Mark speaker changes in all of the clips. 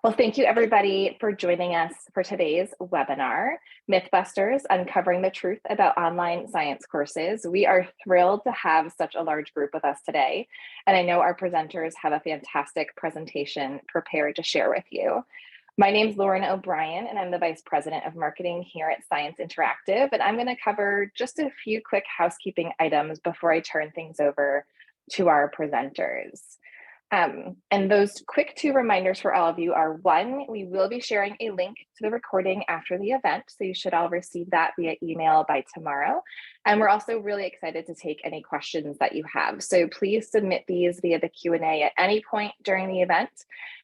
Speaker 1: Well, thank you everybody for joining us for today's webinar, Mythbusters, Uncovering the Truth About Online Science Courses. We are thrilled to have such a large group with us today, and I know our presenters have a fantastic presentation prepared to share with you. My name is Lauren O'Brien, and I'm the Vice President of Marketing here at Science Interactive, and I'm going to cover just a few quick housekeeping items before I turn things over to our presenters. And those quick two reminders for all of you are: one, we will be sharing a link to the recording after the event, so you should all receive that via email by tomorrow. And we're also really excited to take any questions that you have. So please submit these via the Q&A at any point during the event,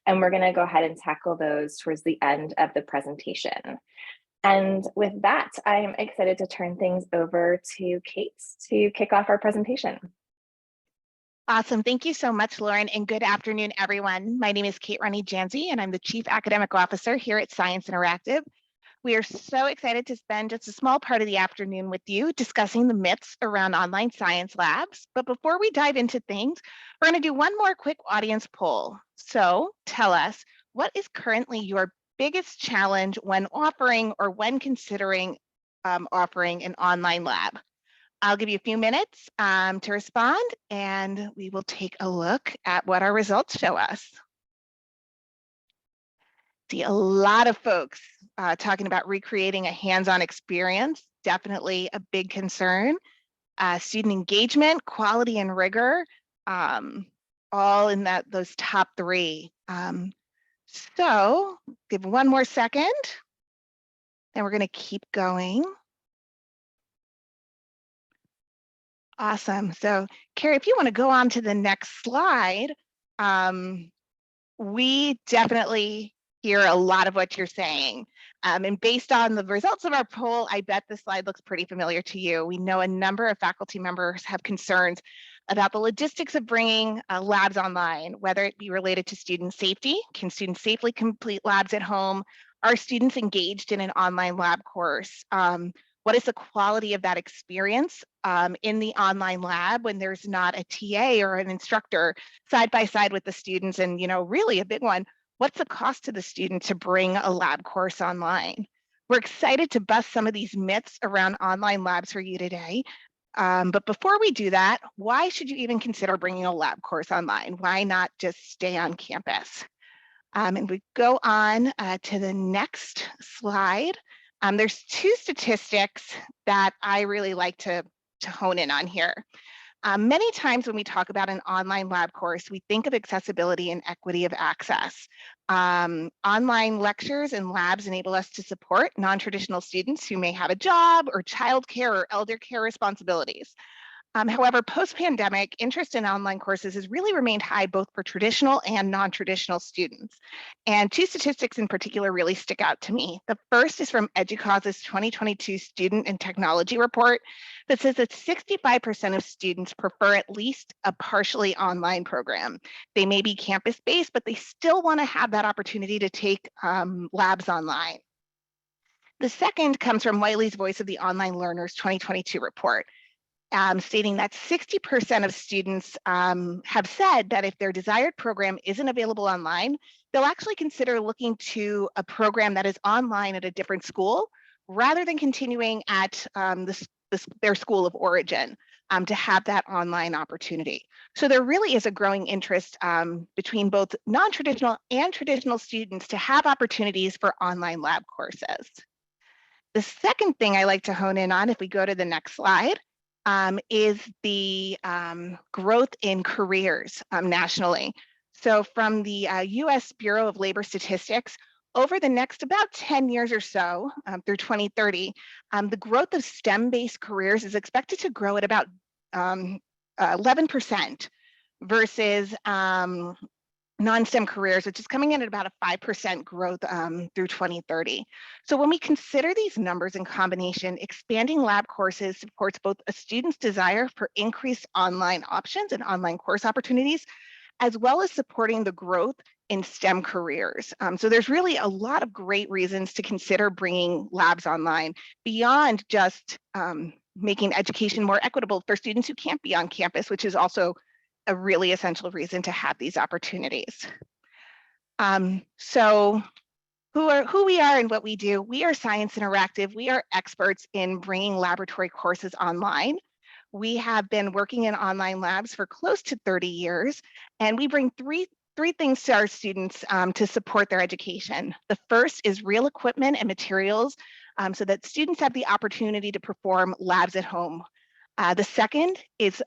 Speaker 1: and we're gonna go ahead and tackle those towards the end of the presentation. And with that, I'm excited to turn things over to Kate to kick off our presentation.
Speaker 2: Awesome. Thank you so much, Lauren, and good afternoon, everyone. My name is Kate Roney-Janzi, and I'm the Chief Academic Officer here at Science Interactive. We are so excited to spend just a small part of the afternoon with you discussing the myths around online science labs. But before we dive into things, we're going to do one more quick audience poll. So tell us, what is currently your biggest challenge when offering or when considering offering an online lab? I'll give you a few minutes to respond, and we will take a look at what our results show us. See a lot of folks talking about recreating a hands-on experience, definitely a big concern. Student engagement, quality, and rigor, all in those top three. So give one more second, and we're going to keep going. Awesome. So Carrie, if you want to go on to the next slide, we definitely hear a lot of what you're saying. And based on the results of our poll, I bet this slide looks pretty familiar to you. We know a number of faculty members have concerns about the logistics of bringing labs online, whether it be related to student safety. Can students safely complete labs at home? Are students engaged in an online lab course? What is the quality of that experience in the online lab when there's not a TA or an instructor side by side with the students? And, you know, really a big one, what's the cost to the student to bring a lab course online? We're excited to bust some of these myths around online labs for you today. But before we do that, why should you even consider bringing a lab course online? Why not just stay on campus? And we go on to the next slide. There's two statistics that I really like to hone in on here. Many times when we talk about an online lab course, we think of accessibility and equity of access. Online lectures and labs enable us to support non-traditional students who may have a job or childcare or elder care responsibilities. However, post-pandemic, interest in online courses has really remained high both for traditional and non-traditional students. And two statistics in particular really stick out to me. The first is from EDUCAUSE's 2022 Student and Technology Report that says that 65% of students prefer at least a partially online program. They may be campus-based, but they still want to have that opportunity to take labs online. The second comes from Wiley's Voice of the Online Learners 2022 report. Stating that 60% of students have said that if their desired program isn't available online, they'll actually consider looking to a program that is online at a different school rather than continuing at their school of origin to have that online opportunity. So there really is a growing interest between both non-traditional and traditional students to have opportunities for online lab courses. The second thing I like to hone in on, if we go to the next slide, is the growth in careers nationally. So from the US Bureau of Labor Statistics, over the next about 10 years or so, through 2030, the growth of STEM-based careers is expected to grow at about 11% versus non-STEM careers, which is coming in at about a 5% growth through 2030. So when we consider these numbers in combination, expanding lab courses supports both a student's desire for increased online options and online course opportunities, as well as supporting the growth in STEM careers. So there's really a lot of great reasons to consider bringing labs online beyond just making education more equitable for students who can't be on campus, which is also a really essential reason to have these opportunities. So who we are and what we do. We are Science Interactive. We are experts in bringing laboratory courses online. We have been working in online labs for close to 30 years, and we bring three things to our students to support their education. The first is real equipment and materials so that students have the opportunity to perform labs at home. The second is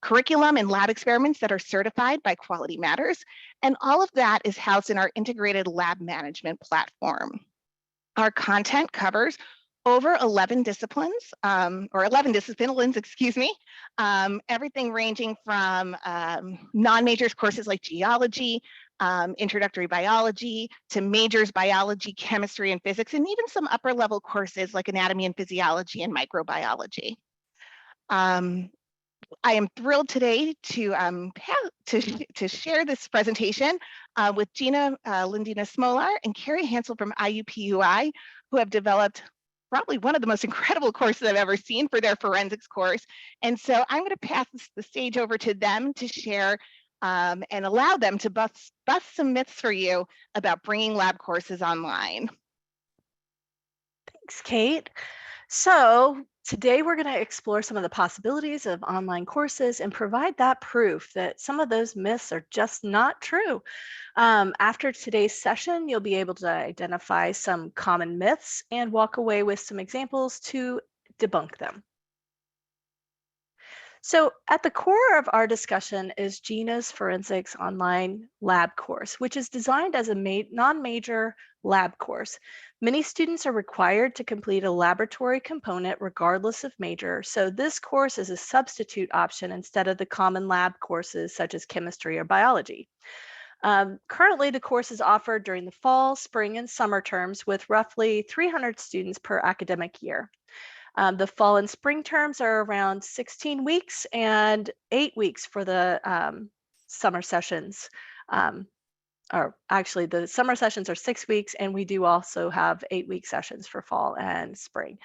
Speaker 2: curriculum and lab experiments that are certified by Quality Matters. And all of that is housed in our integrated lab management platform. Our content covers over 11 disciplines, or 11 disciplines, excuse me. Everything ranging from non-majors courses like geology, introductory biology, to majors biology, chemistry, and physics, and even some upper level courses like anatomy and physiology and microbiology. I am thrilled today to share this presentation with Gina Lindina Smolar and Carrie Hansel from IUPUI, who have developed probably one of the most incredible courses I've ever seen for their forensics course. And so I'm going to pass the stage over to them to share and allow them to bust some myths for you about bringing lab courses online.
Speaker 3: Thanks, Kate. So today we're going to explore some of the possibilities of online courses and provide that proof that some of those myths are just not true. After today's session, you'll be able to identify some common myths and walk away with some examples to debunk them. So at the core of our discussion is Gina's Forensics Online Lab course, which is designed as a non-major lab course. Many students are required to complete a laboratory component regardless of major, so this course is a substitute option instead of the common lab courses such as chemistry or biology. Currently, the course is offered during the fall, spring, and summer terms with roughly 300 students per academic year. The fall and spring terms are around 16 weeks and 8 weeks for the summer sessions. Or actually, the summer sessions are 6 weeks, and we do also have 8-week sessions for fall and spring.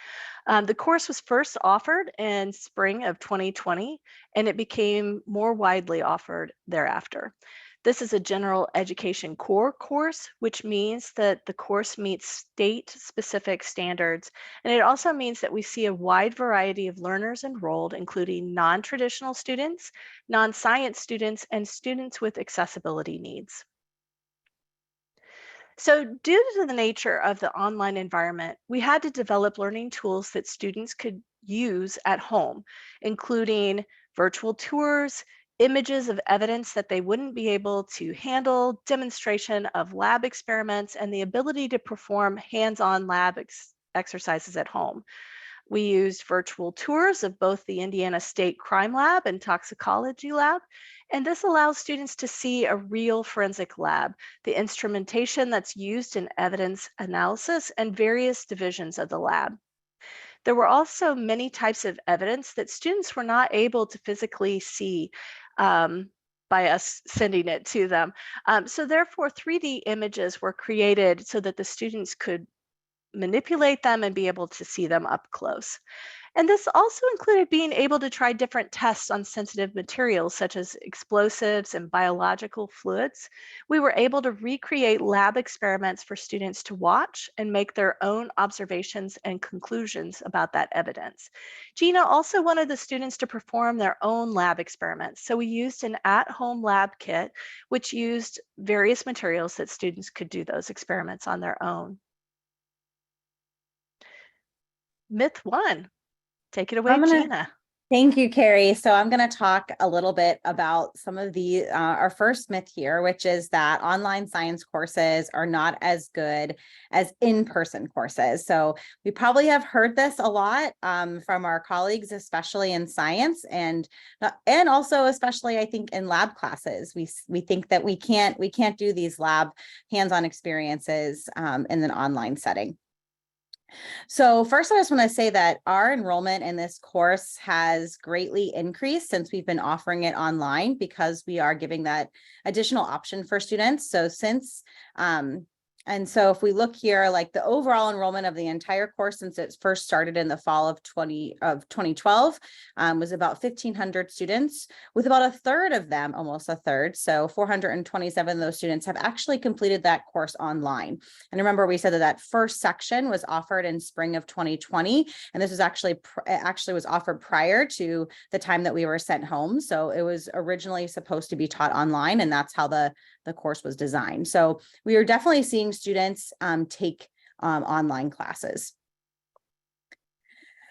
Speaker 3: The course was first offered in spring of 2020, and it became more widely offered thereafter. This is a general education core course, which means that the course meets state-specific standards. And it also means that we see a wide variety of learners enrolled, including non-traditional students, non-science students, and students with accessibility needs. So due to the nature of the online environment, we had to develop learning tools that students could use at home, including virtual tours, images of evidence that they wouldn't be able to handle, demonstration of lab experiments, and the ability to perform hands-on lab exercises at home. We used virtual tours of both the Indiana State Crime Lab and Toxicology Lab, and this allows students to see a real forensic lab, the instrumentation that's used in evidence analysis, and various divisions of the lab. There were also many types of evidence that students were not able to physically see by us sending it to them. So therefore, 3D images were created so that the students could manipulate them and be able to see them up close. And this also included being able to try different tests on sensitive materials such as explosives and biological fluids. We were able to recreate lab experiments for students to watch and make their own observations and conclusions about that evidence. Gina also wanted the students to perform their own lab experiments. So we used an at-home lab kit, which used various materials that students could do those experiments on their own. Myth 1. Take it away, Gina.
Speaker 4: Thank you, Carrie. So I'm going to talk a little bit about some of the, our first myth here, which is that online science courses are not as good as in-person courses. So we probably have heard this a lot from our colleagues, especially in science and also especially I think in lab classes. We think that we can't do these lab hands-on experiences in an online setting. So first, I just want to say that our enrollment in this course has greatly increased since we've been offering it online because we are giving that additional option for students. So since And so if we look here, like the overall enrollment of the entire course since it first started in the fall of 2012 was about 1,500 students, with about a third of them, almost a third, so 427 of those students have actually completed that course online. And remember, we said that that first section was offered in spring of 2020, and this was actually was offered prior to the time that we were sent home. So it was originally supposed to be taught online, and that's how the course was designed. So we are definitely seeing students take online classes.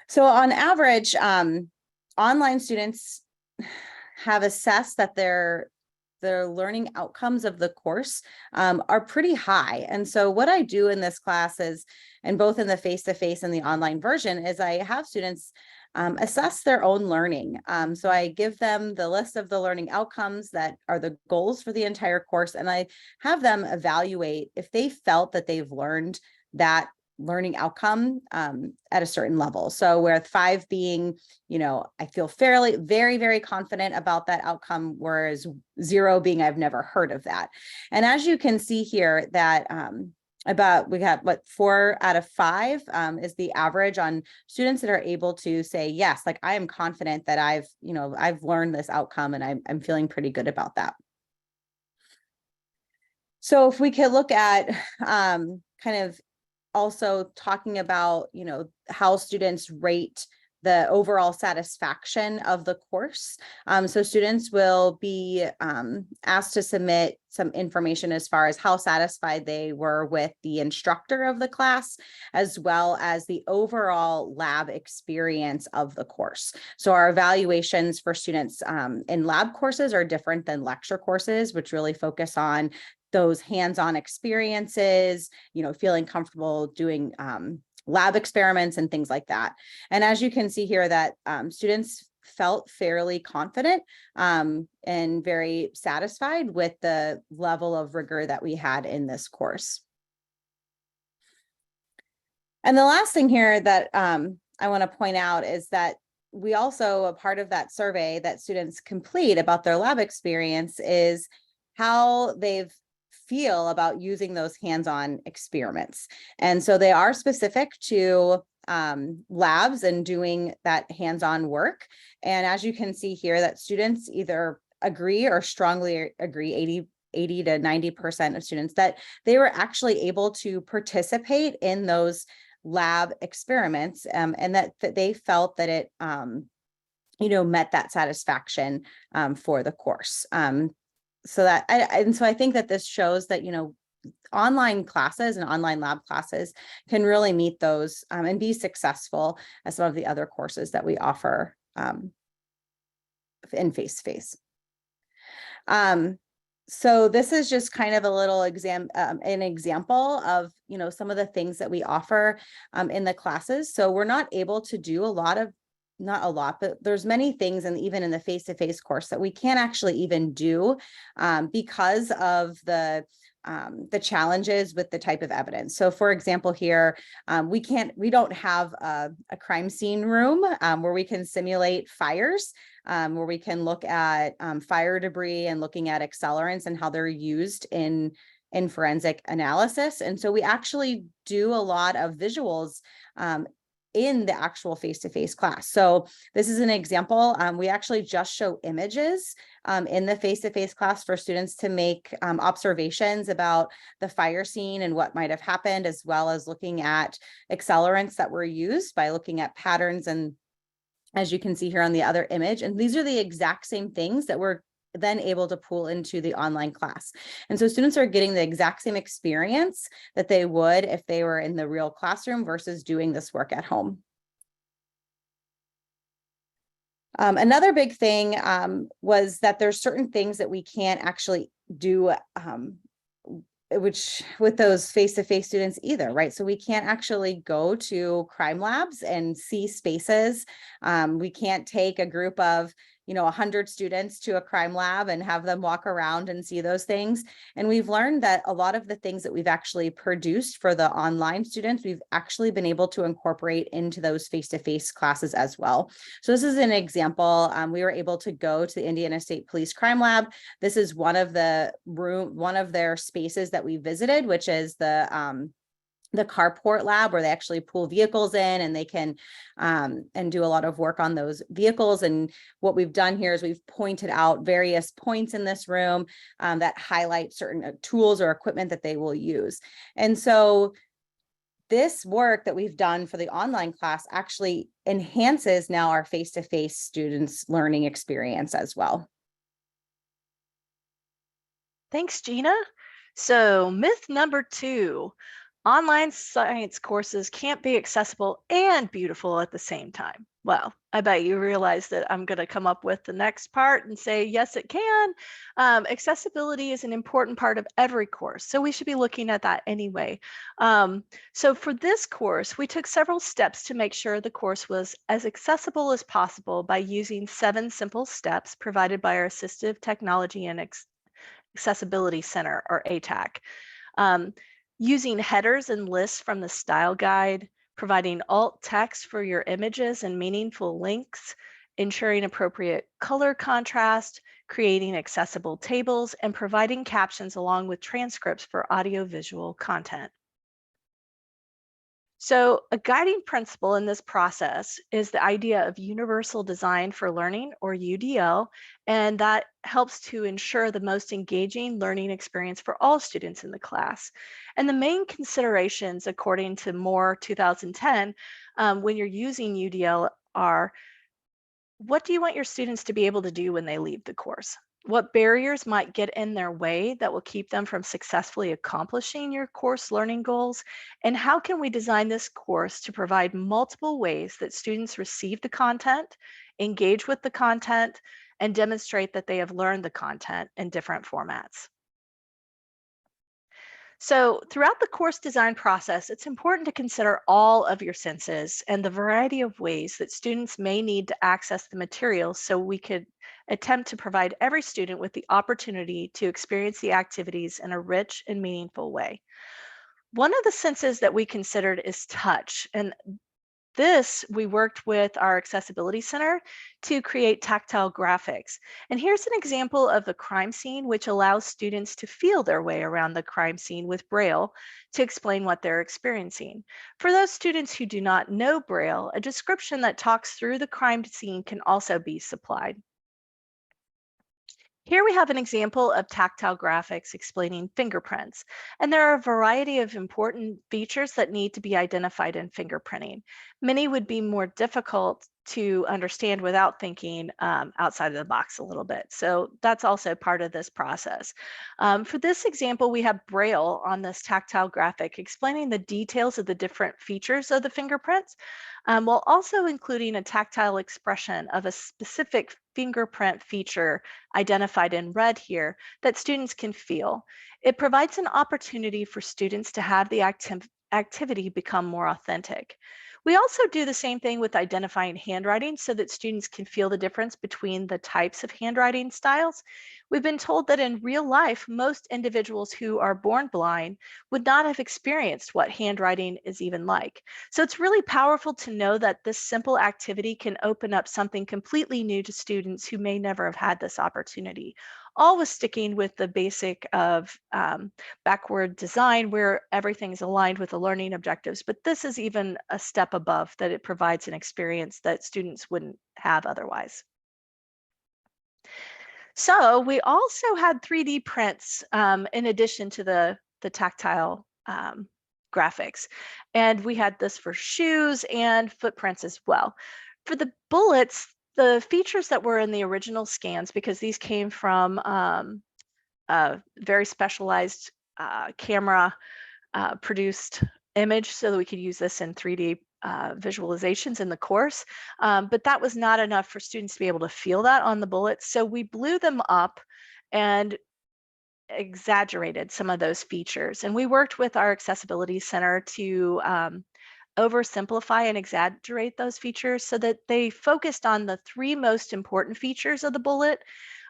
Speaker 4: So on average, online students have assessed that their learning outcomes of the course are pretty high. And so what I do in this class is, and both in the face-to-face and the online version, is I have students assess their own learning. So I give them the list of the learning outcomes that are the goals for the entire course, and I have them evaluate if they felt that they've learned that learning outcome at a certain level. So with 5 being, I feel very, very confident about that outcome, whereas 0 being, I've never heard of that. And as you can see here that we have 4 out of 5 is the average on students that are able to say, yes, like I am confident that I've learned this outcome and I'm feeling pretty good about that. So if we could look at kind of also talking about, how students rate the overall satisfaction of the course. So students will be asked to submit some information as far as how satisfied they were with the instructor of the class, as well as the overall lab experience of the course. So our evaluations for students in lab courses are different than lecture courses, which really focus on those hands-on experiences, feeling comfortable doing lab experiments and things like that. And as you can see here that students felt fairly confident and very satisfied with the level of rigor that we had in this course. And the last thing here that I want to point out is that we also, a part of that survey that students complete about their lab experience is how they've feel about using those hands-on experiments. And so they are specific to labs and doing that hands-on work. And as you can see here, that students either agree or strongly agree, 80 to 90% of students, that they were actually able to participate in those lab experiments and that they felt that it met that satisfaction for the course. So I think that this shows that, online classes and online lab classes can really meet those and be successful as some of the other courses that we offer in face-to-face. So this is just kind of a little an example of, some of the things that we offer in the classes. So we're not able to do not a lot, but there's many things, and even in the face-to-face course, that we can't actually even do because of the challenges with the type of evidence. So for example, here, we don't have a crime scene room where we can simulate fires, where we can look at fire debris and looking at accelerants and how they're used in forensic analysis. And so we actually do a lot of visuals in the actual face-to-face class. So this is an example. We actually just show images in the face-to-face class for students to make observations about the fire scene and what might have happened, as well as looking at accelerants that were used by looking at patterns. And as you can see here on the other image, and these are the exact same things that we're then able to pull into the online class. And so students are getting the exact same experience that they would if they were in the real classroom versus doing this work at home. Another big thing was that there's certain things that we can't actually do which with those face-to-face students either, right? So we can't actually go to crime labs and see spaces. We can't take a group of 100 students to a crime lab and have them walk around and see those things. And we've learned that a lot of the things that we've actually produced for the online students, we've actually been able to incorporate into those face-to-face classes as well. So this is an example. We were able to go to the Indiana State Police Crime Lab. This is one of their spaces that we visited, which is the carport lab, where they actually pull vehicles in and they can and do a lot of work on those vehicles. And what we've done here is we've pointed out various points in this room that highlight certain tools or equipment that they will use. And so this work that we've done for the online class actually enhances now our face-to-face students' learning experience as well.
Speaker 3: Thanks, Gina. So myth number 2, online science courses can't be accessible and beautiful at the same time. Well, I bet you realize that I'm going to come up with the next part and say, yes, it can. Accessibility is an important part of every course, so we should be looking at that anyway. So for this course, we took several steps to make sure the course was as accessible as possible by using 7 simple steps provided by our Assistive Technology and Accessibility Center, or ATAC. Using headers and lists from the style guide, providing alt text for your images and meaningful links, ensuring appropriate color contrast, creating accessible tables, and providing captions along with transcripts for audiovisual content. So a guiding principle in this process is the idea of universal design for learning, or UDL, and that helps to ensure the most engaging learning experience for all students in the class. And the main considerations, according to Moore 2010, when you're using UDL are: what do you want your students to be able to do when they leave the course? What barriers might get in their way that will keep them from successfully accomplishing your course learning goals? And how can we design this course to provide multiple ways that students receive the content, engage with the content, and demonstrate that they have learned the content in different formats? So throughout the course design process, it's important to consider all of your senses and the variety of ways that students may need to access the materials, so we could attempt to provide every student with the opportunity to experience the activities in a rich and meaningful way. One of the senses that we considered is touch, and this, we worked with our Accessibility Center to create tactile graphics. And here's an example of the crime scene, which allows students to feel their way around the crime scene with Braille to explain what they're experiencing. For those students who do not know Braille, a description that talks through the crime scene can also be supplied. Here we have an example of tactile graphics explaining fingerprints, and there are a variety of important features that need to be identified in fingerprinting. Many would be more difficult to understand without thinking outside of the box a little bit. So that's also part of this process. For this example, we have Braille on this tactile graphic explaining the details of the different features of the fingerprints, while also including a tactile expression of a specific fingerprint feature identified in red here that students can feel. It provides an opportunity for students to have the activity become more authentic. We also do the same thing with identifying handwriting so that students can feel the difference between the types of handwriting styles. We've been told that in real life, most individuals who are born blind would not have experienced what handwriting is even like. So it's really powerful to know that this simple activity can open up something completely new to students who may never have had this opportunity. Always sticking with the basic of backward design, where everything's aligned with the learning objectives, but this is even a step above, that it provides an experience that students wouldn't have otherwise. So we also had 3D prints in addition to the tactile graphics, and we had this for shoes and footprints as well. For the bullets, the features that were in the original scans, because these came from a very specialized camera produced image, so that we could use this in 3D visualizations in the course. But that was not enough for students to be able to feel that on the bullets. So we blew them up and exaggerated some of those features. And we worked with our Accessibility Center to oversimplify and exaggerate those features so that they focused on the 3 most important features of the bullet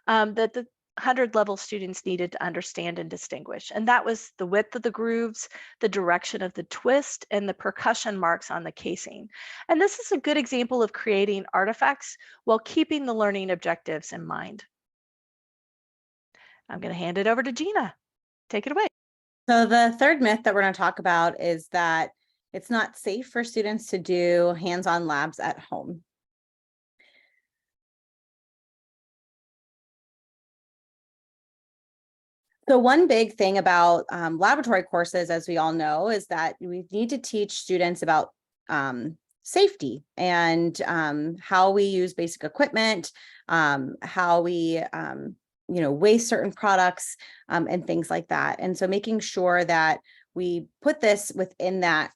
Speaker 3: that the 100-level students needed to understand and distinguish. And that was the width of the grooves, the direction of the twist, and the percussion marks on the casing. And this is a good example of creating artifacts while keeping the learning objectives in mind. I'm going to hand it over to Gina. Take it away.
Speaker 4: So the third myth that we're going to talk about is that it's not safe for students to do hands-on labs at home. So one big thing about laboratory courses, as we all know, is that we need to teach students about safety and how we use basic equipment, how we waste certain products and things like that. And so making sure that we put this within that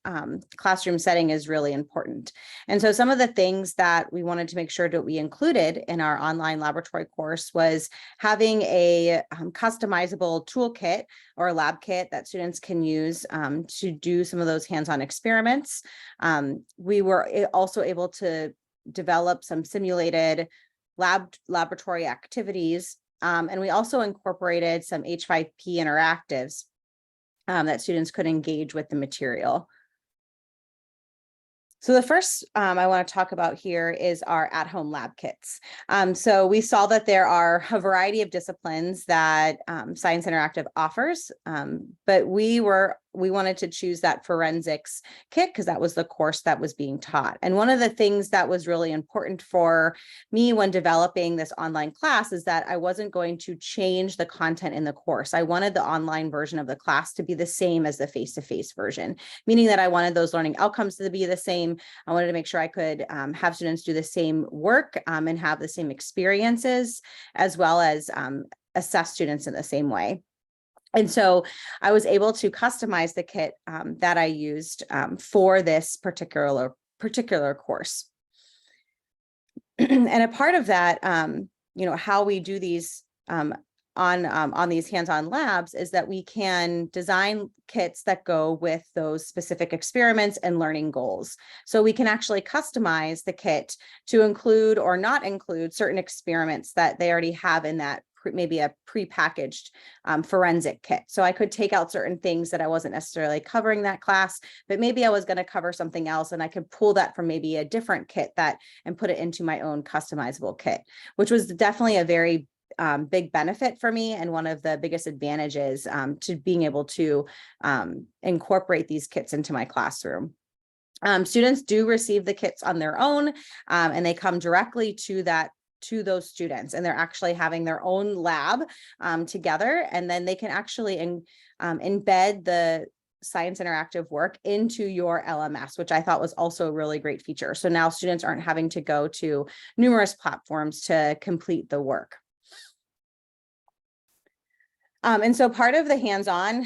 Speaker 4: classroom setting is really important. And so some of the things that we wanted to make sure that we included in our online laboratory course was having a customizable toolkit or lab kit that students can use to do some of those hands-on experiments. We were also able to develop some simulated laboratory activities. And we also incorporated some H5P interactives that students could engage with the material. So the first I want to talk about here is our at-home lab kits. So we saw that there are a variety of disciplines that Science Interactive offers, but we wanted to choose that forensics kit because that was the course that was being taught. And one of the things that was really important for me when developing this online class is that I wasn't going to change the content in the course. I wanted the online version of the class to be the same as the face-to-face version, meaning that I wanted those learning outcomes to be the same. I wanted to make sure I could have students do the same work and have the same experiences, as well as assess students in the same way. And so I was able to customize the kit that I used for this particular course. And a part of that, how we do these on these hands-on labs is that we can design kits that go with those specific experiments and learning goals. So we can actually customize the kit to include or not include certain experiments that they already have in that maybe a prepackaged forensic kit. So I could take out certain things that I wasn't necessarily covering that class, but maybe I was going to cover something else and I could pull that from maybe a different kit and put it into my own customizable kit, which was definitely a very big benefit for me and one of the biggest advantages to being able to incorporate these kits into my classroom. Students do receive the kits on their own and they come directly to those students, and they're actually having their own lab together, and then they can actually embed the Science Interactive work into your LMS, which I thought was also a really great feature. So now students aren't having to go to numerous platforms to complete the work. And so part of the hands-on,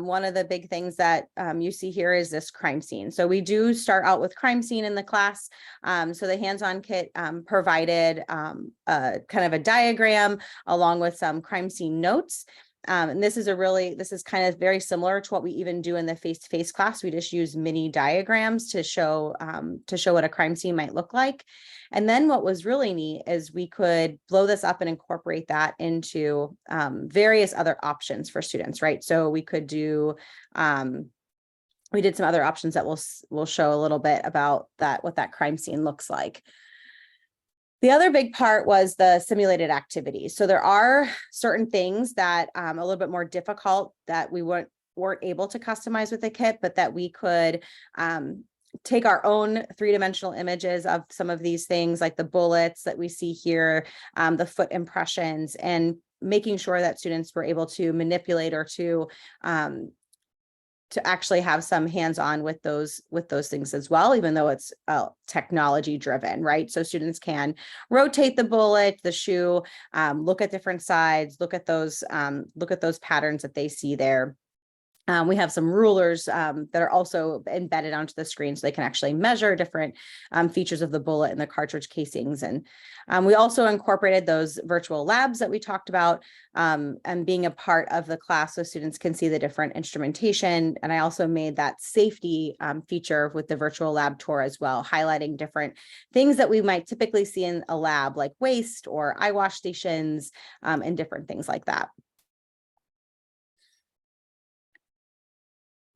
Speaker 4: one of the big things that you see here is this crime scene. So we do start out with crime scene in the class. So the hands-on kit provided kind of a diagram along with some crime scene notes. And this is kind of very similar to what we even do in the face-to-face class. We just use mini diagrams to show what a crime scene might look like. And then what was really neat is we could blow this up and incorporate that into various other options for students, right? So we could do, we did some other options that we'll show a little bit about what that crime scene looks like. The other big part was the simulated activities. So there are certain things that a little bit more difficult that we weren't able to customize with the kit, but that we could take our own three-dimensional images of some of these things, like the bullets that we see here, the foot impressions, and making sure that students were able to manipulate or to actually have some hands-on with those things as well, even though it's technology driven, right? So students can rotate the bullet, the shoe, look at different sides, look at those patterns that they see there. We have some rulers that are also embedded onto the screen, so they can actually measure different features of the bullet and the cartridge casings. And we also incorporated those virtual labs that we talked about, and being a part of the class so students can see the different instrumentation. And I also made that safety feature with the virtual lab tour as well, highlighting different things that we might typically see in a lab, like waste or eye wash stations, and different things like that.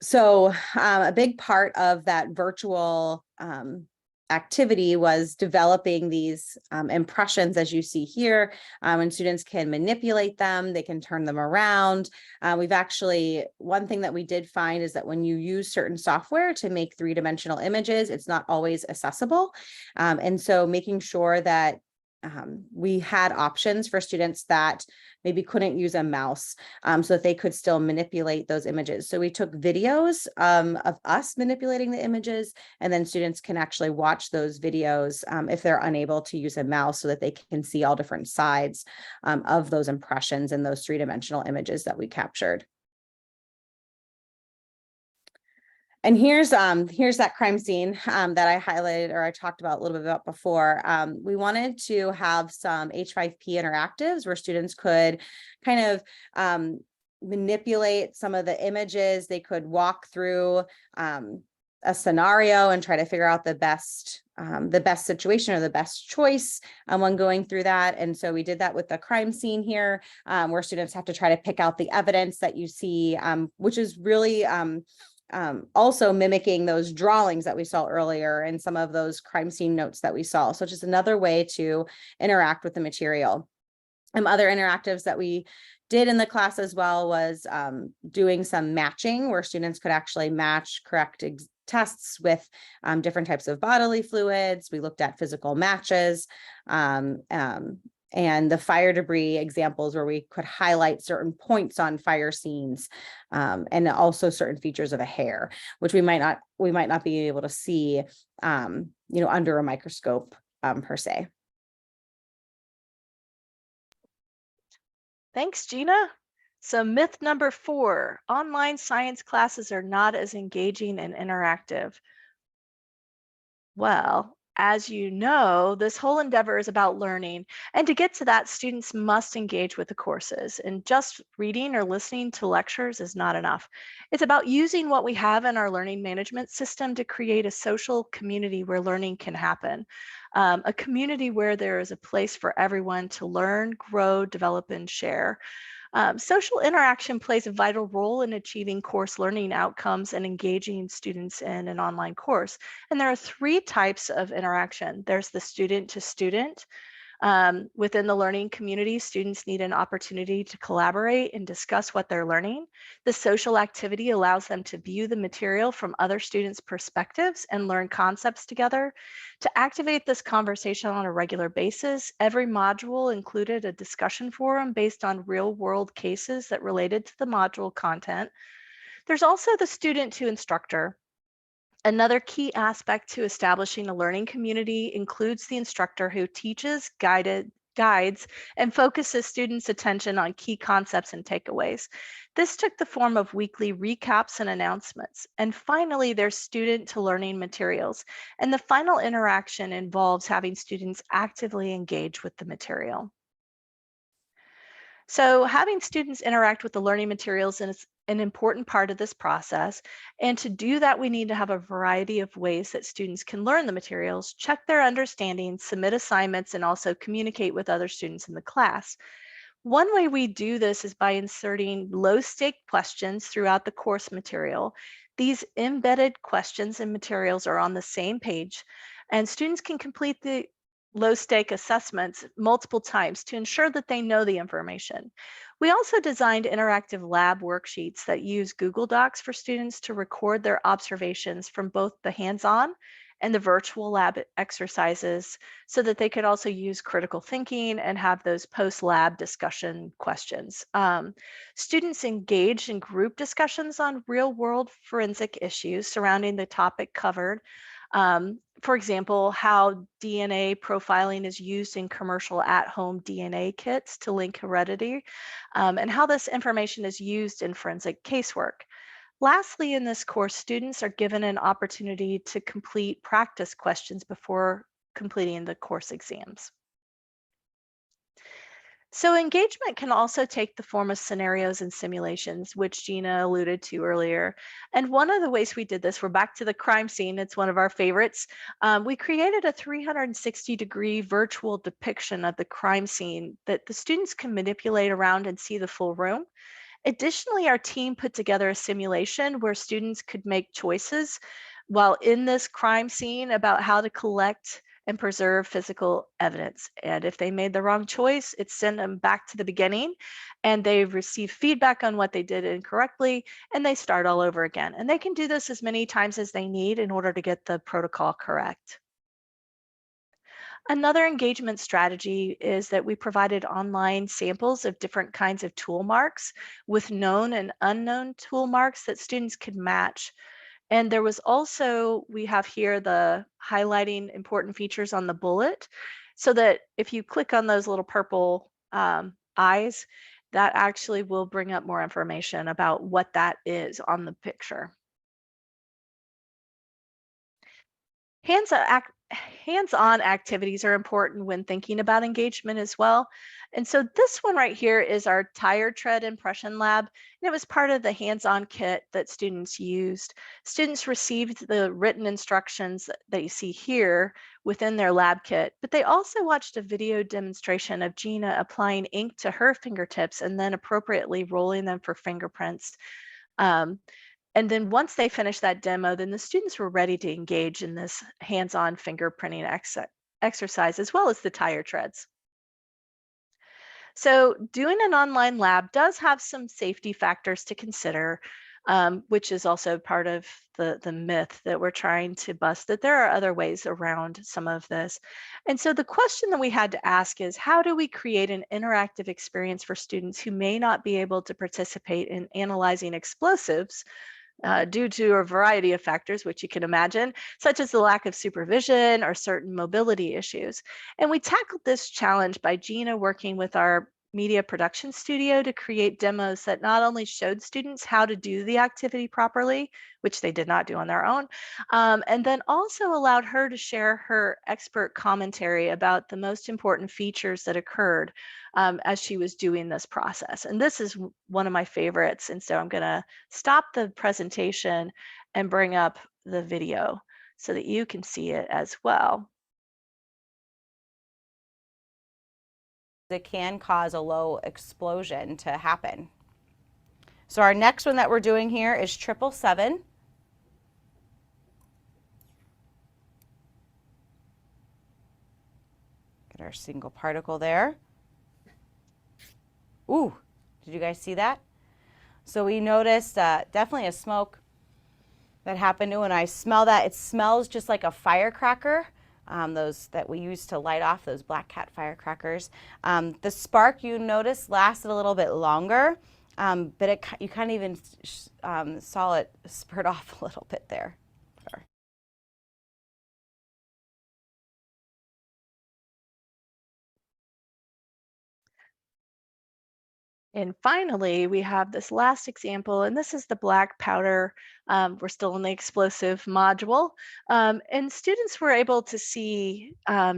Speaker 4: So a big part of that virtual activity was developing these impressions, as you see here, and students can manipulate them, they can turn them around. We've actually, one thing that we did find is that when you use certain software to make three-dimensional images, it's not always accessible. And so making sure that we had options for students that maybe couldn't use a mouse, so that they could still manipulate those images. So we took videos of us manipulating the images, and then students can actually watch those videos if they're unable to use a mouse, so that they can see all different sides of those impressions and those three-dimensional images that we captured. And here's that crime scene that I highlighted, or I talked about a little bit about before. We wanted to have some H5P interactives where students could kind of manipulate some of the images. They could walk through a scenario and try to figure out the best situation or the best choice when going through that. And so we did that with the crime scene here, where students have to try to pick out the evidence that you see, which is really also mimicking those drawings that we saw earlier and some of those crime scene notes that we saw. So just another way to interact with the material. Other interactives that we did in the class as well was doing some matching, where students could actually match correct tests with different types of bodily fluids. We looked at physical matches, and the fire debris examples, where we could highlight certain points on fire scenes, and also certain features of a hair, which we might not be able to see, under a microscope per se.
Speaker 3: Thanks, Gina. So myth number 4, online science classes are not as engaging and interactive. Well, as you know, this whole endeavor is about learning. And to get to that, students must engage with the courses. And just reading or listening to lectures is not enough. It's about using what we have in our learning management system to create a social community where learning can happen. A community where there is a place for everyone to learn, grow, develop, and share. Social interaction plays a vital role in achieving course learning outcomes and engaging students in an online course. And there are 3 types of interaction. There's the student to student. Within the learning community, students need an opportunity to collaborate and discuss what they're learning. The social activity allows them to view the material from other students' perspectives and learn concepts together. To activate this conversation on a regular basis, every module included a discussion forum based on real-world cases that related to the module content. There's also the student to instructor. Another key aspect to establishing a learning community includes the instructor who teaches, guides, and focuses students' attention on key concepts and takeaways. This took the form of weekly recaps and announcements. And finally, there's student to learning materials. And the final interaction involves having students actively engage with the material. So having students interact with the learning materials is an important part of this process. And to do that, we need to have a variety of ways that students can learn the materials, check their understanding, submit assignments, and also communicate with other students in the class. One way we do this is by inserting low-stake questions throughout the course material. These embedded questions and materials are on the same page, and students can complete the low-stake assessments multiple times to ensure that they know the information. We also designed interactive lab worksheets that use Google Docs for students to record their observations from both the hands-on and the virtual lab exercises, so that they could also use critical thinking and have those post-lab discussion questions. Students engaged in group discussions on real-world forensic issues surrounding the topic covered. For example, how DNA profiling is used in commercial at-home DNA kits to link heredity, and how this information is used in forensic casework. Lastly, in this course, students are given an opportunity to complete practice questions before completing the course exams. So engagement can also take the form of scenarios and simulations, which Gina alluded to earlier. And one of the ways we did this, we're back to the crime scene. It's one of our favorites. We created a 360-degree virtual depiction of the crime scene that the students can manipulate around and see the full room. Additionally, our team put together a simulation where students could make choices while in this crime scene about how to collect and preserve physical evidence. And if they made the wrong choice, it sent them back to the beginning and they receive feedback on what they did incorrectly and they start all over again. And they can do this as many times as they need in order to get the protocol correct. Another engagement strategy is that we provided online samples of different kinds of tool marks with known and unknown tool marks that students could match. And there was also, we have here the highlighting important features on the bullet, so that if you click on those little purple eyes, that actually will bring up more information about what that is on the picture. Hands-on activities are important when thinking about engagement as well. And so this one right here is our tire tread impression lab. And it was part of the hands-on kit that students used. Students received the written instructions that you see here within their lab kit, but they also watched a video demonstration of Gina applying ink to her fingertips and then appropriately rolling them for fingerprints. And then once they finished that demo, then the students were ready to engage in this hands-on fingerprinting exercise, as well as the tire treads. So doing an online lab does have some safety factors to consider, which is also part of the myth that we're trying to bust, that there are other ways around some of this. And so the question that we had to ask is, how do we create an interactive experience for students who may not be able to participate in analyzing explosives due to a variety of factors, which you can imagine, such as the lack of supervision or certain mobility issues. And we tackled this challenge by Gina working with our media production studio to create demos that not only showed students how to do the activity properly, which they did not do on their own, and then also allowed her to share her expert commentary about the most important features that occurred as she was doing this process. And this is one of my favorites. And so I'm going to stop the presentation and bring up the video so that you can see it as well.
Speaker 5: It can cause a low explosion to happen. So our next one that we're doing here is 777. Get our single particle there. Ooh, did you guys see that? So we noticed definitely a smoke that happened when I smell that. It smells just like a firecracker. Those that we use to light off those black cat firecrackers. The spark, you notice, lasted a little bit longer, but you kind of even saw it spurt off a little bit there.
Speaker 3: And finally, we have this last example, and this is the black powder. We're still in the explosive module. And students were able to see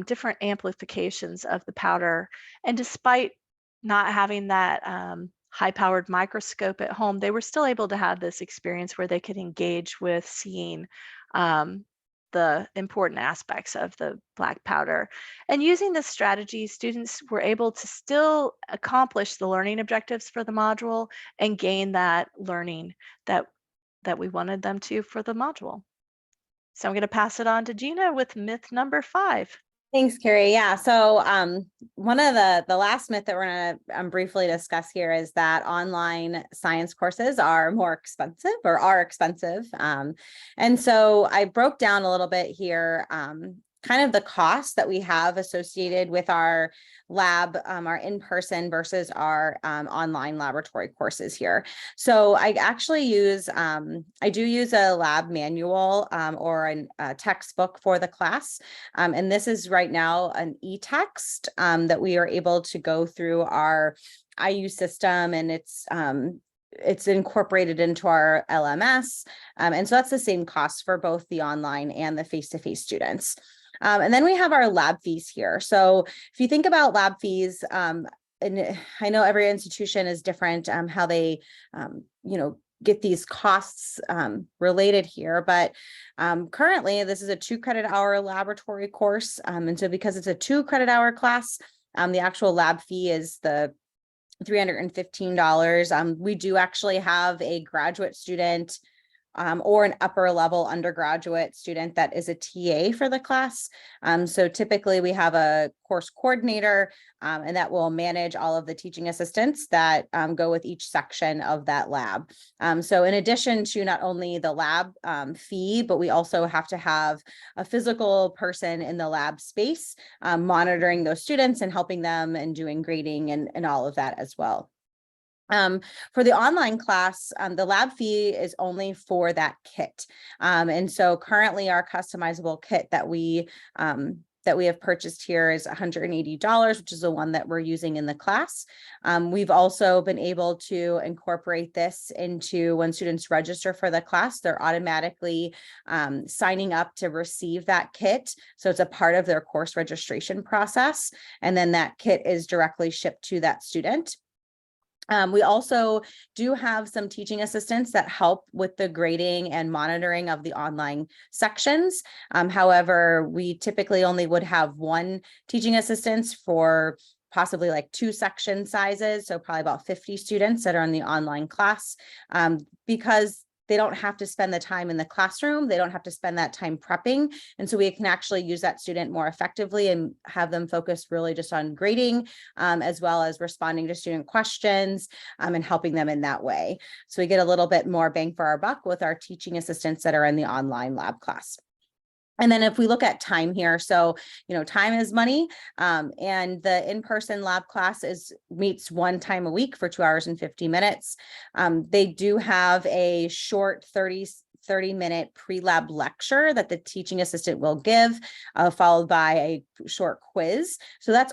Speaker 3: different amplifications of the powder. And despite not having that high-powered microscope at home, they were still able to have this experience where they could engage with seeing the important aspects of the black powder. And using this strategy, students were able to still accomplish the learning objectives for the module and gain that learning that we wanted them to for the module. So I'm going to pass it on to Gina with myth number 5.
Speaker 4: Thanks, Carrie. Yeah. So one of the last myth that we're going to briefly discuss here is that online science courses are more expensive or are expensive. And so I broke down a little bit here kind of the costs that we have associated with our lab, our in-person versus our online laboratory courses here. So I actually use, I do use a lab manual or a textbook for the class. And this is right now an e-text that we are able to go through our IU system, and it's incorporated into our LMS. And so that's the same cost for both the online and the face-to-face students. And then we have our lab fees here. So if you think about lab fees, and I know every institution is different, how they, get these costs related here, but currently this is a 2 credit hour laboratory course. And so because it's a 2 credit hour class, the actual lab fee is the $315. We do actually have a graduate student or an upper level undergraduate student that is a TA for the class. So typically we have a course coordinator and that will manage all of the teaching assistants that go with each section of that lab. So in addition to not only the lab fee, but we also have to have a physical person in the lab space monitoring those students and helping them and doing grading and all of that as well. For the online class, the lab fee is only for that kit. And so currently our customizable kit that we have purchased here is $180, which is the one that we're using in the class. We've also been able to incorporate this into when students register for the class, they're automatically signing up to receive that kit. So it's a part of their course registration process. And then that kit is directly shipped to that student. We also do have some teaching assistants that help with the grading and monitoring of the online sections. However, we typically only would have 1 teaching assistant for possibly like 2 section sizes. So probably about 50 students that are in the online class, because they don't have to spend the time in the classroom. They don't have to spend that time prepping. And so we can actually use that student more effectively and have them focus really just on grading, as well as responding to student questions and helping them in that way. So we get a little bit more bang for our buck with our teaching assistants that are in the online lab class. And then if we look at time here, so, time is money, and the in-person lab class meets 1 time a week for 2 hours and 50 minutes. They do have a short 30-minute pre-lab lecture that the teaching assistant will give, followed by a short quiz. So that's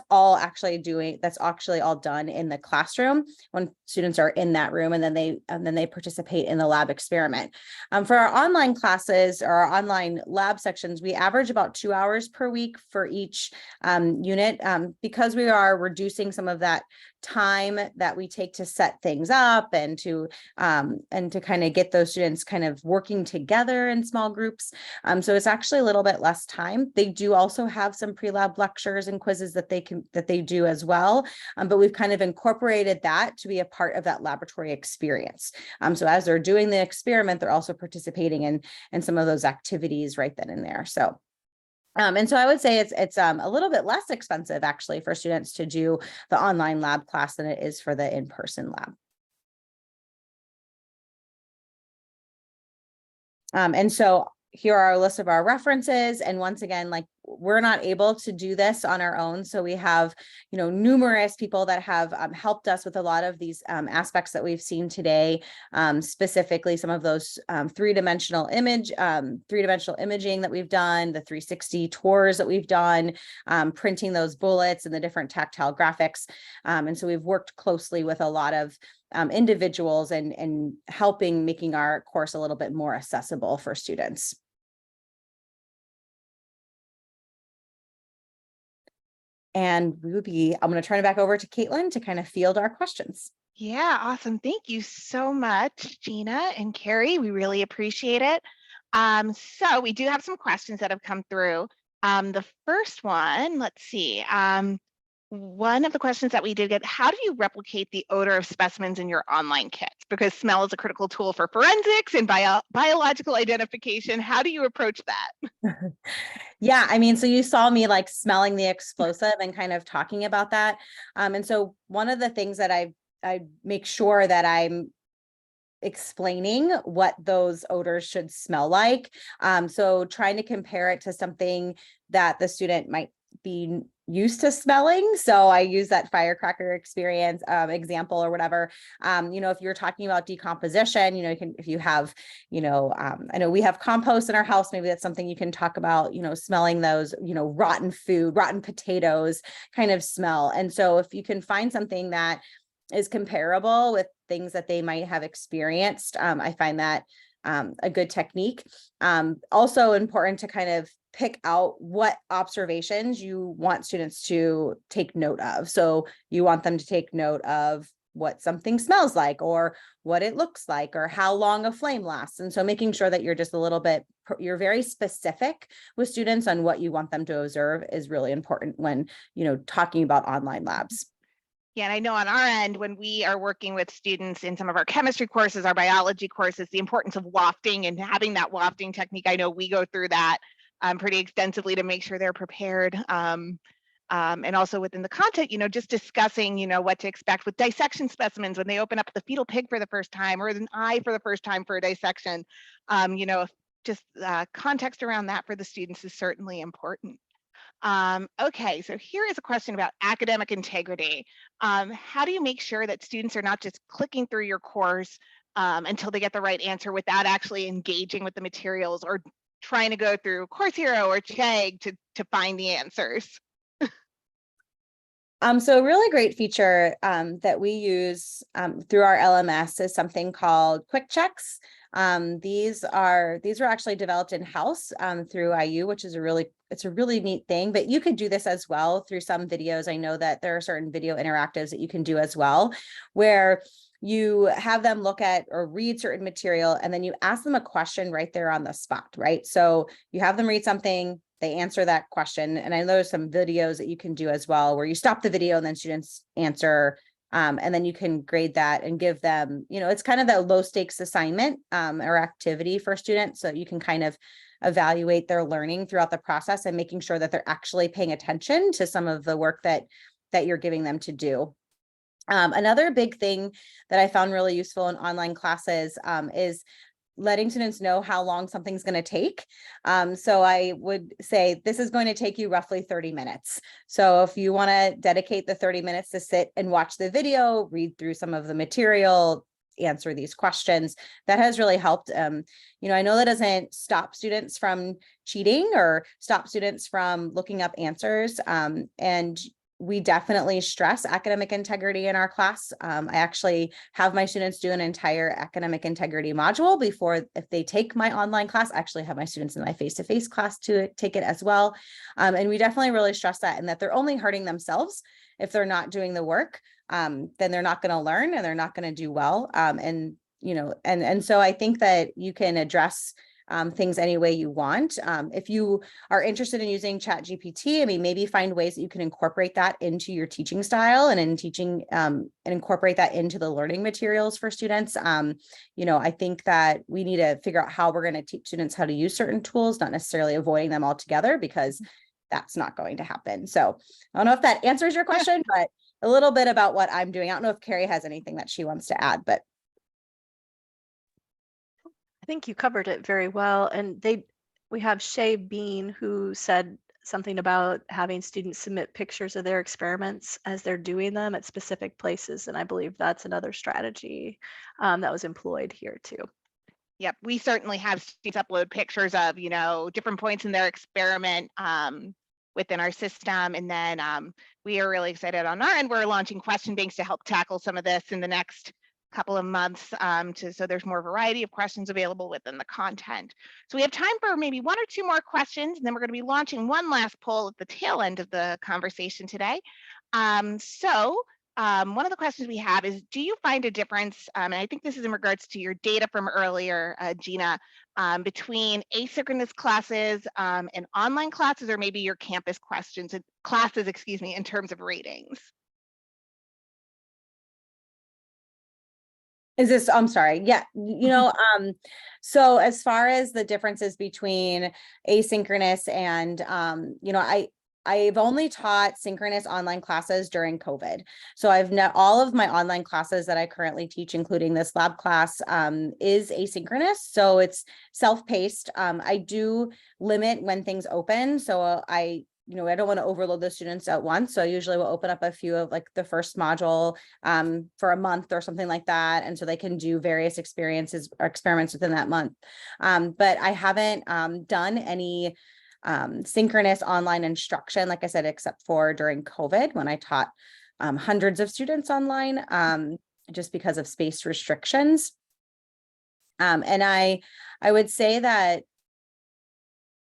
Speaker 4: actually all done in the classroom when students are in that room, and then they participate in the lab experiment. For our online classes or our online lab sections, we average about 2 hours per week for each unit, because we are reducing some of that time that we take to set things up and to kind of get those students kind of working together in small groups. So it's actually a little bit less time. They do also have some pre-lab lectures and quizzes that they do as well. But we've kind of incorporated that to be a part of that laboratory experience. So as they're doing the experiment, they're also participating in some of those activities right then and there. So and so I would say it's a little bit less expensive actually for students to do the online lab class than it is for the in-person lab. And so here are a list of our references. And once again, like, we're not able to do this on our own. So we have, numerous people that have helped us with a lot of these aspects that we've seen today, specifically some of those three-dimensional imaging that we've done, the 360 tours that we've done, printing those bullets and the different tactile graphics. And so we've worked closely with a lot of individuals and helping making our course a little bit more accessible for students. And I'm going to turn it back over to Caitlin to kind of field our questions.
Speaker 2: Yeah, awesome. Thank you so much, Gina and Carrie. We really appreciate it. So we do have some questions that have come through. The first one, let's see. One of the questions that we did get, how do you replicate the odor of specimens in your online kits? Because smell is a critical tool for forensics and biological identification. How do you approach that?
Speaker 4: Yeah, I mean, so you saw me like smelling the explosive and kind of talking about that. And so one of the things that I make sure that I'm explaining what those odors should smell like. So trying to compare it to something that the student might be used to smelling. So I use that firecracker experience example or whatever. If you're talking about decomposition, if you have, I know we have compost in our house, maybe that's something you can talk about, smelling those, rotten food, rotten potatoes kind of smell. And so if you can find something that is comparable with things that they might have experienced. I find that a good technique. Also important to kind of pick out what observations you want students to take note of. So you want them to take note of what something smells like, or what it looks like, or how long a flame lasts. And so making sure that you're just a little bit, you're very specific with students on what you want them to observe is really important when, talking about online labs.
Speaker 2: Yeah, and I know on our end, when we are working with students in some of our chemistry courses, our biology courses, the importance of wafting and having that wafting technique. I know we go through that pretty extensively to make sure they're prepared. And also within the content, just discussing, what to expect with dissection specimens when they open up the fetal pig for the first time, or an eye for the first time for a dissection. Just context around that for the students is certainly important. Okay, so here is a question about academic integrity. How do you make sure that students are not just clicking through your course until they get the right answer without actually engaging with the materials or trying to go through Course Hero or Chegg to find the answers?
Speaker 4: So a really great feature that we use through our LMS is something called Quick Checks. These were actually developed in-house through IU, which is it's a really neat thing, but you could do this as well through some videos. I know that there are certain video interactives that you can do as well, where you have them look at or read certain material, and then you ask them a question right there on the spot, right? So you have them read something, they answer that question. And I know there's some videos that you can do as well, where you stop the video and then students answer, and then you can grade that and give them, it's kind of that low stakes assignment or activity for students. So you can kind of evaluate their learning throughout the process and making sure that they're actually paying attention to some of the work that you're giving them to do. Another big thing that I found really useful in online classes is letting students know how long something's going to take. So I would say this is going to take you roughly 30 minutes. So if you want to dedicate the 30 minutes to sit and watch the video, read through some of the material, answer these questions, that has really helped. I know that doesn't stop students from cheating or stop students from looking up answers. And we definitely stress academic integrity in our class. I actually have my students do an entire academic integrity module before, if they take my online class. I actually have my students in my face-to-face class to take it as well. And we definitely really stress that, and that they're only hurting themselves if they're not doing the work. Then they're not going to learn and they're not going to do well. And so I think that you can address things any way you want. If you are interested in using ChatGPT, maybe find ways that you can incorporate that into your teaching style and in teaching and incorporate that into the learning materials for students. I think that we need to figure out how we're going to teach students how to use certain tools, not necessarily avoiding them altogether, because that's not going to happen. So I don't know if that answers your question, but a little bit about what I'm doing. I don't know if Carrie has anything that she wants to add, but
Speaker 3: I think you covered it very well. And we have Shay Bean, who said something about having students submit pictures of their experiments as they're doing them at specific places. And I believe that's another strategy that was employed here too.
Speaker 2: Yep, we certainly have students upload pictures of, different points in their experiment within our system. And then we are really excited on our end. We're launching question banks to help tackle some of this in the next couple of months, so there's more variety of questions available within the content. So we have time for maybe one or two more questions, and then we're going to be launching one last poll at the tail end of the conversation today. One of the questions we have is, do you find a difference, and I think this is in regards to your data from earlier, Gina, between asynchronous classes and online classes, or maybe your campus classes, in terms of ratings?
Speaker 4: I'm sorry. Yeah. So as far as the differences between asynchronous and, I've only taught synchronous online classes during COVID. So all of my online classes that I currently teach, including this lab class, is asynchronous. So it's self-paced. I do limit when things open. So I don't want to overload the students at once. So I usually will open up a few of like the first module for a month or something like that. And so they can do various experiments within that month. But I haven't done any synchronous online instruction, like I said, except for during COVID when I taught hundreds of students online. just because of space restrictions. And I would say that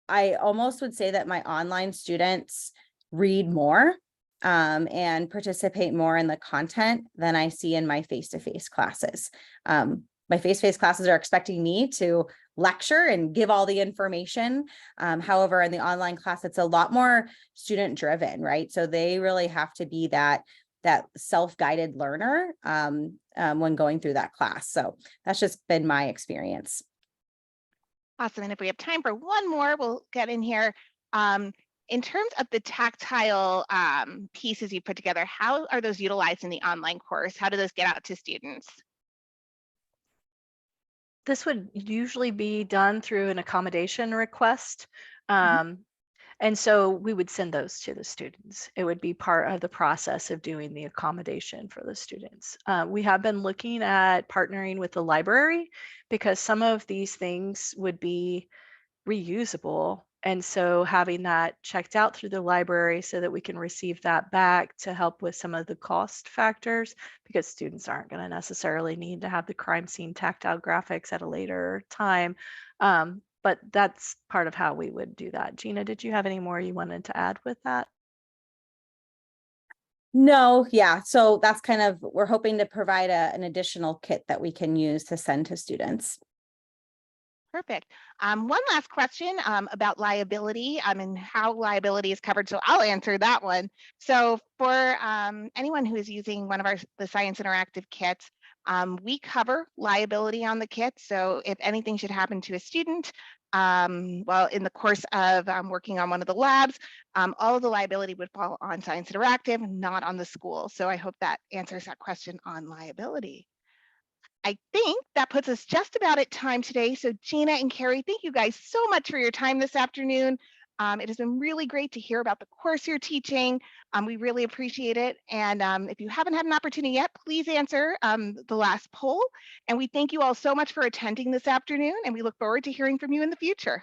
Speaker 4: I almost would say that my online students read more and participate more in the content than I see in my face-to-face classes. My face-to-face classes are expecting me to lecture and give all the information. However, in the online class, it's a lot more student driven, right? So they really have to be that self-guided learner when going through that class. So that's just been my experience.
Speaker 2: Awesome. And if we have time for one more, we'll get in here. In terms of the tactile pieces you put together, how are those utilized in the online course? How do those get out to students?
Speaker 3: This would usually be done through an accommodation request. And so we would send those to the students. It would be part of the process of doing the accommodation for the students. We have been looking at partnering with the library because some of these things would be reusable. And so having that checked out through the library so that we can receive that back to help with some of the cost factors, because students aren't going to necessarily need to have the crime scene tactile graphics at a later time. But that's part of how we would do that. Gina, did you have any more you wanted to add with that?
Speaker 4: No, yeah. So that's kind of, we're hoping to provide an additional kit that we can use to send to students.
Speaker 2: Perfect. One last question about liability and how liability is covered. So I'll answer that one. So for anyone who is using one of the Science Interactive kits, we cover liability on the kit. So if anything should happen to a student, well, in the course of working on one of the labs, all of the liability would fall on Science Interactive, not on the school. So I hope that answers that question on liability. I think that puts us just about at time today. So Gina and Carrie, thank you guys so much for your time this afternoon. It has been really great to hear about the course you're teaching. We really appreciate it. And if you haven't had an opportunity yet, please answer the last poll. And we thank you all so much for attending this afternoon, and we look forward to hearing from you in the future.